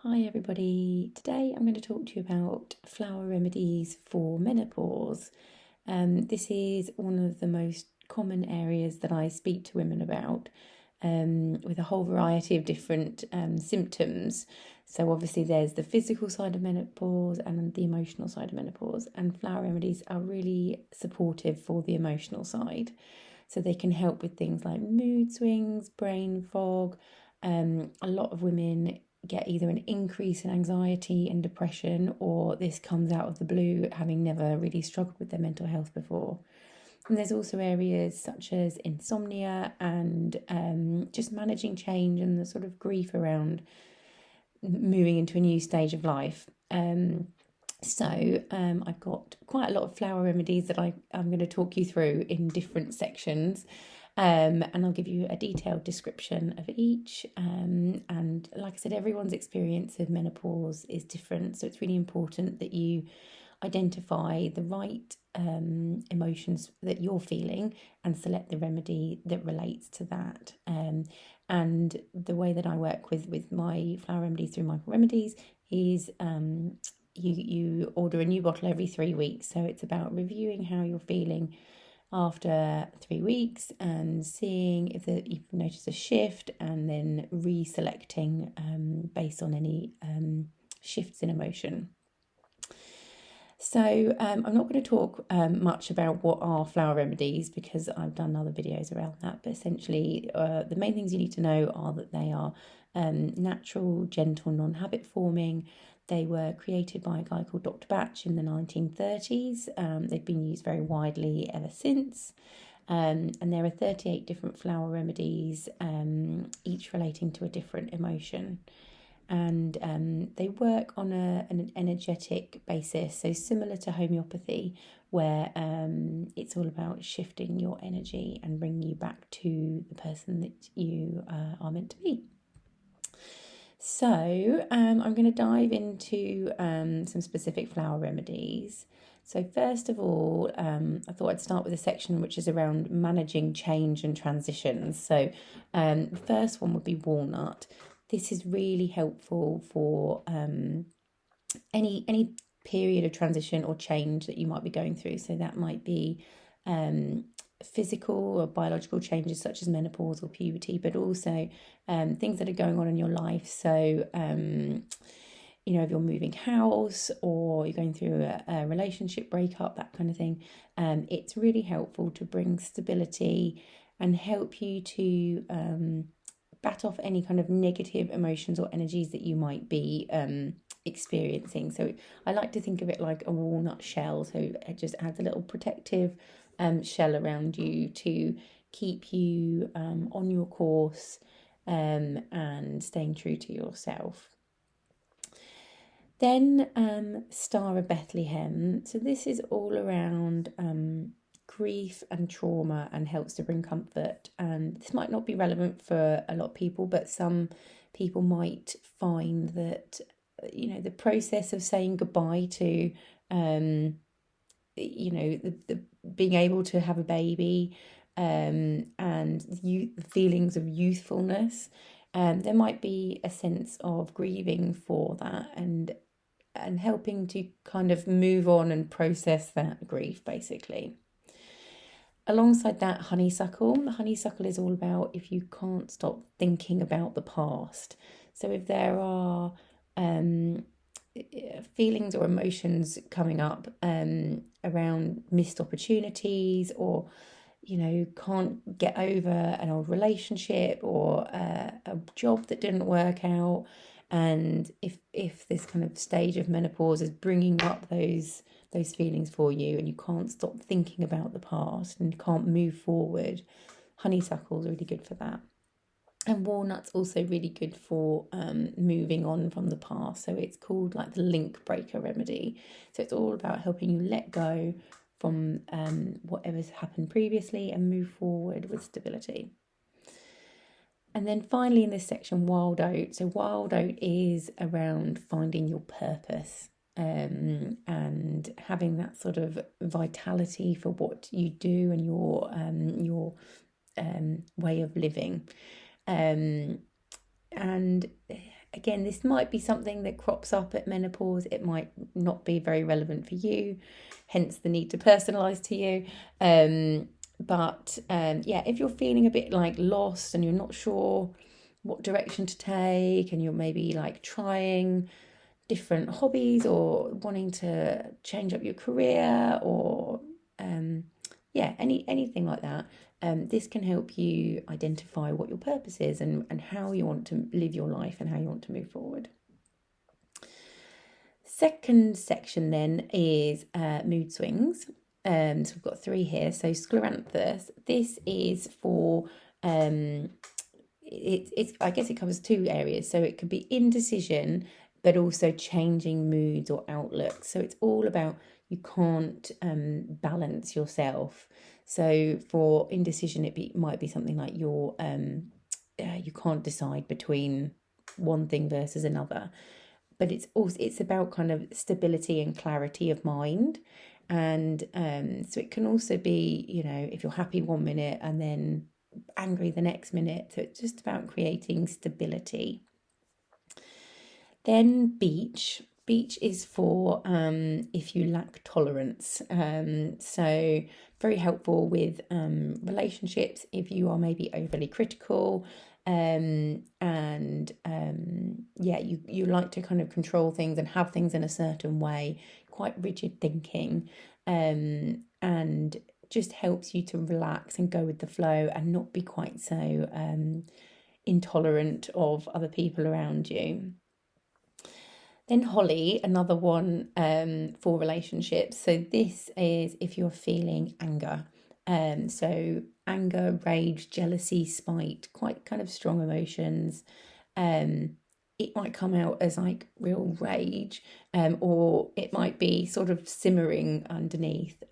Hi everybody, today I'm going to talk to you about flower remedies for menopause. This is one of the most common areas that I speak to women about, with a whole variety of different symptoms. So obviously there's the physical side of menopause and the emotional side of menopause, and flower remedies are really supportive for the emotional side. So they can help with things like mood swings, brain fog. A lot of women get either an increase in anxiety and depression, or this comes out of the blue, having never really struggled with their mental health before. And there's also areas such as insomnia and just managing change and the sort of grief around moving into a new stage of life. I've got quite a lot of flower remedies that I'm going to talk you through in different sections. And I'll give you a detailed description of each. And like I said, everyone's experience of menopause is different. So it's really important that you identify the right emotions that you're feeling and select the remedy that relates to that. And the way that I work with my flower remedies through Michael Remedies is you order a new bottle every 3 weeks. So it's about reviewing how you're feeling after 3 weeks and seeing if you've noticed a shift, and then reselecting based on any shifts in emotion. So I'm not going to talk much about what are flower remedies, because I've done other videos around that, but essentially the main things you need to know are that they are natural, gentle, non-habit forming. They were created by a guy called Dr. Bach in the 1930s. They've been used very widely ever since. And there are 38 different flower remedies, each relating to a different emotion. And they work on an energetic basis, so similar to homeopathy, where it's all about shifting your energy and bringing you back to the person that you are meant to be. So I'm going to dive into some specific flower remedies. So first of all, I thought I'd start with a section which is around managing change and transitions. So the first one would be walnut. This is really helpful for any period of transition or change that you might be going through. So that might be physical or biological changes such as menopause or puberty, but also things that are going on in your life. So if you're moving house or you're going through a relationship breakup, that kind of thing, it's really helpful to bring stability and help you to bat off any kind of negative emotions or energies that you might be experiencing. So I like to think of it like a walnut shell. So it just adds a little protective shell around you to keep you on your course and staying true to yourself. Then Star of Bethlehem. So this is all around grief and trauma and helps to bring comfort. And this might not be relevant for a lot of people, but some people might find that the process of saying goodbye to the being able to have a baby and the feelings of youthfulness, there might be a sense of grieving for that and helping to kind of move on and process that grief, basically. Alongside that, honeysuckle. The honeysuckle is all about if you can't stop thinking about the past. So if there are feelings or emotions coming up around missed opportunities, or can't get over an old relationship or a job that didn't work out, and if this kind of stage of menopause is bringing up those feelings for you and you can't stop thinking about the past and can't move forward, honeysuckle is really good for that. And walnut's also really good for moving on from the past. So it's called like the link breaker remedy. So it's all about helping you let go from whatever's happened previously and move forward with stability. And then finally in this section, wild oat. So wild oat is around finding your purpose and having that sort of vitality for what you do and your way of living. And Again, this might be something that crops up at menopause. It might not be very relevant for you, hence the need to personalise to you. Yeah, if you're feeling a bit like lost and you're not sure what direction to take, and you're maybe like trying different hobbies or wanting to change up your career, or anything like that, this can help you identify what your purpose is and how you want to live your life and how you want to move forward. Second section then is mood swings. So we've got 3 here. So Scleranthus, this is for it's I guess it covers 2 areas. So it could be indecision, but also changing moods or outlooks. So it's all about you can't balance yourself. So for indecision, might be something like you can't decide between one thing versus another. But it's about kind of stability and clarity of mind. And so it can also be, if you're happy one minute and then angry the next minute. So it's just about creating stability. Then beech. Beech is for if you lack tolerance. So very helpful with relationships if you are maybe overly critical. You like to kind of control things and have things in a certain way, quite rigid thinking, and just helps you to relax and go with the flow and not be quite so intolerant of other people around you. Then holly, another one for relationships. So this is if you're feeling anger. So anger, rage, jealousy, spite, quite kind of strong emotions. It might come out as like real rage, or it might be sort of simmering underneath.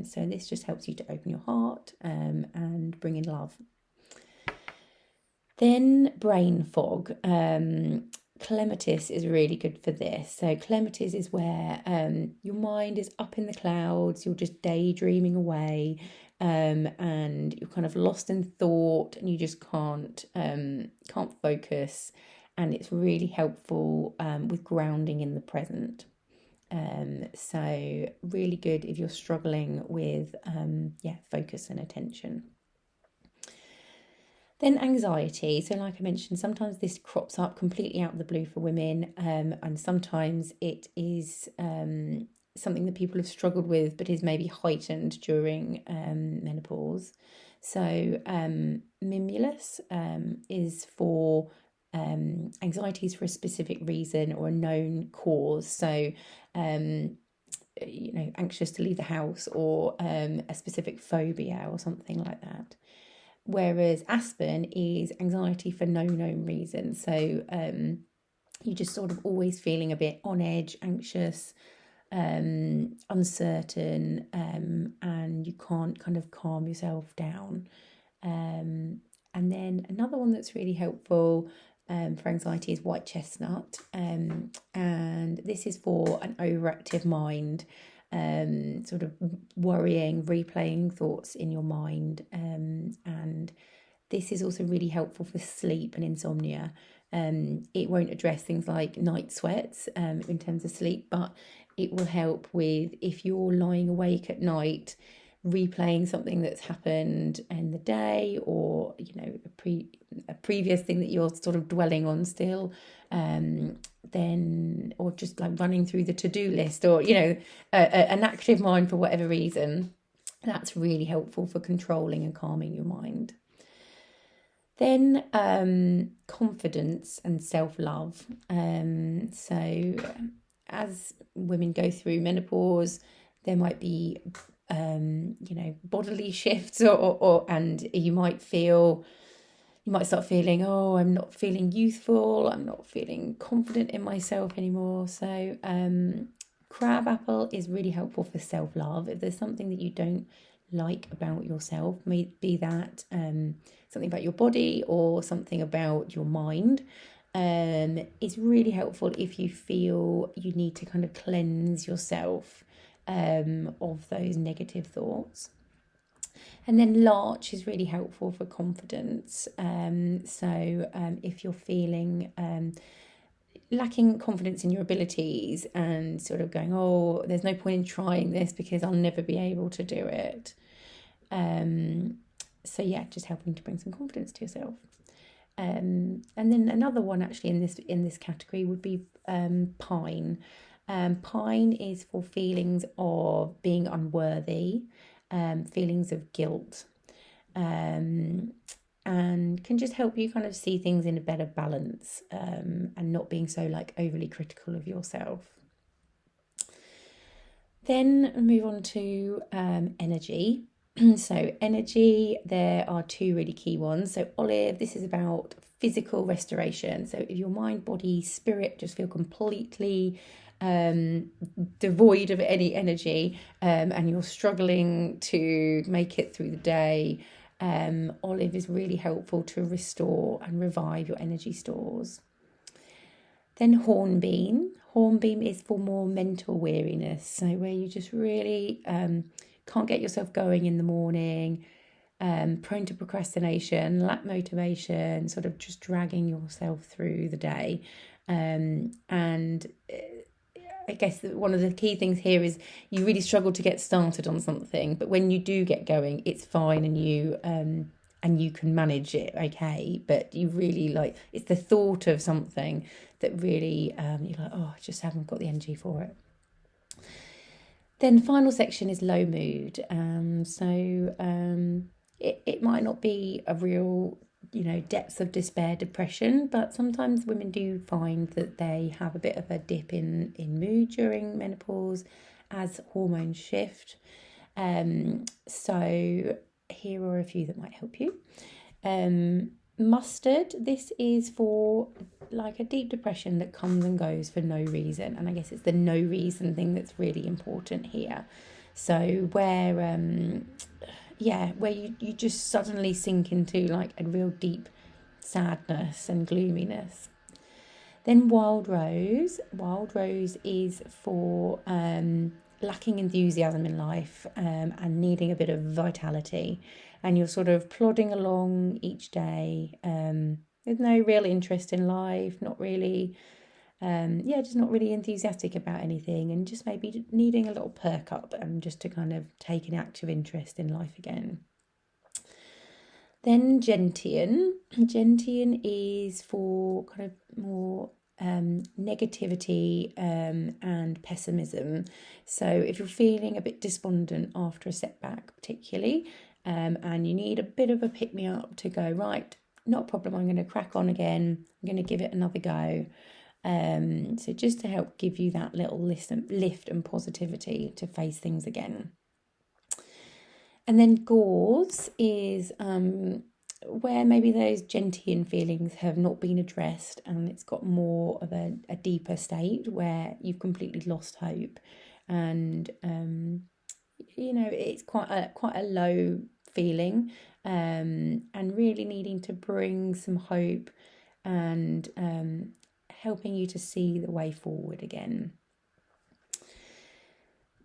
So this just helps you to open your heart and bring in love. Then brain fog. Clematis is really good for this. So Clematis is where your mind is up in the clouds, you're just daydreaming away, and you're kind of lost in thought and you just can't focus. And it's really helpful with grounding in the present. So really good if you're struggling with focus and attention. Then anxiety. So like I mentioned, sometimes this crops up completely out of the blue for women, and sometimes it is something that people have struggled with but is maybe heightened during menopause. So mimulus is for anxieties for a specific reason or a known cause. So anxious to leave the house, or a specific phobia or something like that. Whereas aspen is anxiety for no known reason. So you're just sort of always feeling a bit on edge, anxious, uncertain, and you can't kind of calm yourself down. And then another one that's really helpful for anxiety is white chestnut. And this is for an overactive mind, sort of worrying, replaying thoughts in your mind. And this is also really helpful for sleep and insomnia. It won't address things like night sweats in terms of sleep, but it will help with if you're lying awake at night, replaying something that's happened in the day, or a previous thing that you're sort of dwelling on still, then, or just like running through the to-do list, or an active mind for whatever reason. That's really helpful for controlling and calming your mind. Then confidence and self-love. So as women go through menopause, there might be bodily shifts, and you might start feeling, oh, I'm not feeling youthful, I'm not feeling confident in myself anymore. So crabapple is really helpful for self-love. If there's something that you don't like about yourself, be that something about your body or something about your mind, it's really helpful if you feel you need to kind of cleanse yourself of those negative thoughts. And then larch is really helpful for confidence. So if you're feeling lacking confidence in your abilities and sort of going, oh, there's no point in trying this because I'll never be able to do it. So yeah, just helping to bring some confidence to yourself. And then another one actually in this category would be pine. Pine is for feelings of being unworthy, feelings of guilt, and can just help you kind of see things in a better balance, and not being so like overly critical of yourself. Then move on to energy. So energy, there are two really key ones. So olive, this is about physical restoration. So if your mind, body, spirit just feel completely devoid of any energy, and you're struggling to make it through the day, olive is really helpful to restore and revive your energy stores. Then hornbeam. Hornbeam is for more mental weariness. So where you just really can't get yourself going in the morning, prone to procrastination, lack motivation, sort of just dragging yourself through the day. And I guess one of the key things here is you really struggle to get started on something, but when you do get going, it's fine and you can manage it okay. But you really like, it's the thought of something that really you're like, oh, I just haven't got the energy for it. Then the final section is low mood. It might not be a real, depths of despair, depression, but sometimes women do find that they have a bit of a dip in mood during menopause as hormones shift. So here are a few that might help you. Mustard, this is for like a deep depression that comes and goes for no reason, and I guess it's the no reason thing that's really important here. So where you just suddenly sink into like a real deep sadness and gloominess. Then wild rose is for lacking enthusiasm in life, and needing a bit of vitality, and you're sort of plodding along each day with no real interest in life, not really just not really enthusiastic about anything, and just maybe needing a little perk up and just to kind of take an active interest in life again. Then gentian is for kind of more negativity and pessimism. So if you're feeling a bit despondent after a setback particularly, and you need a bit of a pick-me-up to go, right, not a problem, I'm going to crack on again, I'm going to give it another go. So just to help give you that little lift and positivity to face things again. And then gauze is where maybe those gentian feelings have not been addressed, and it's got more of a deeper state where you've completely lost hope, and it's quite a low feeling, and really needing to bring some hope and helping you to see the way forward again.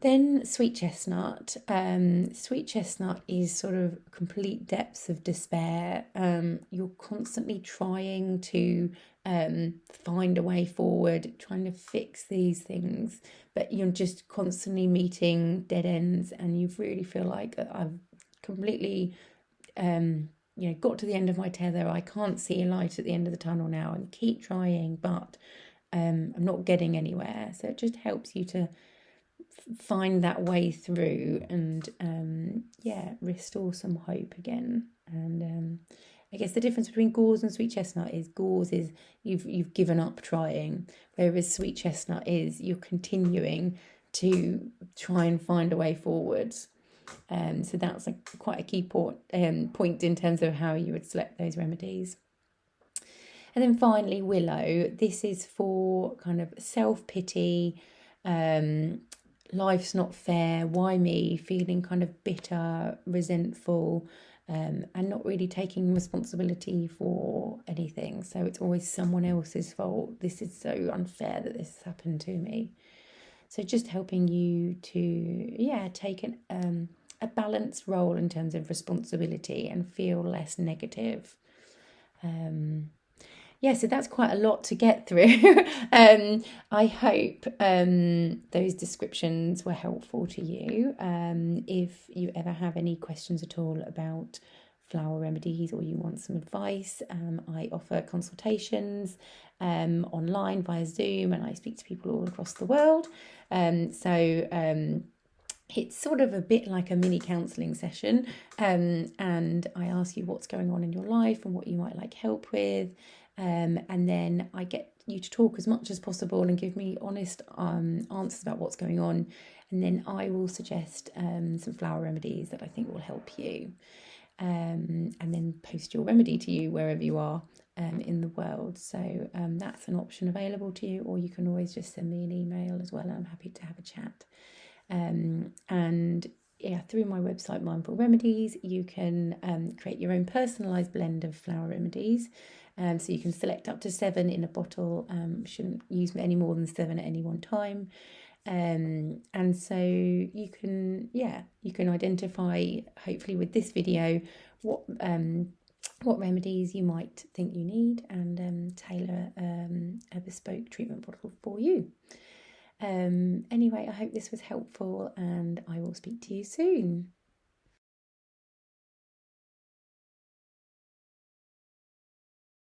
Then sweet chestnut. Sweet chestnut is sort of complete depths of despair. You're constantly trying to find a way forward, trying to fix these things, but you're just constantly meeting dead ends, and you really feel like I've completely got to the end of my tether. I can't see a light at the end of the tunnel now, and keep trying, but I'm not getting anywhere. So it just helps you to find that way through and restore some hope again. And I guess the difference between gauze and sweet chestnut is gauze is you've given up trying, whereas sweet chestnut is you're continuing to try and find a way forwards. So that's quite a key point in terms of how you would select those remedies. And then finally, willow. This is for kind of self-pity, life's not fair, why me, feeling kind of bitter, resentful, and not really taking responsibility for anything. So it's always someone else's fault. This is so unfair that this has happened to me. So just helping you to, take a balanced role in terms of responsibility and feel less negative. So that's quite a lot to get through. I hope those descriptions were helpful to you. If you ever have any questions at all about flower remedies or you want some advice, I offer consultations online via Zoom, and I speak to people all across the world. It's sort of a bit like a mini counselling session, and I ask you what's going on in your life and what you might like help with, and then I get you to talk as much as possible and give me honest answers about what's going on, and then I will suggest some flower remedies that I think will help you, and then post your remedy to you wherever you are in the world. So that's an option available to you, or you can always just send me an email as well, and I'm happy to have a chat. And yeah, through my website Mindful Remedies, you can create your own personalised blend of flower remedies. So you can select up to 7 in a bottle. Shouldn't use any more than 7 at any one time. And so you can identify, hopefully with this video, what remedies you might think you need, and tailor a bespoke treatment bottle for you. Anyway, I hope this was helpful, and I will speak to you soon.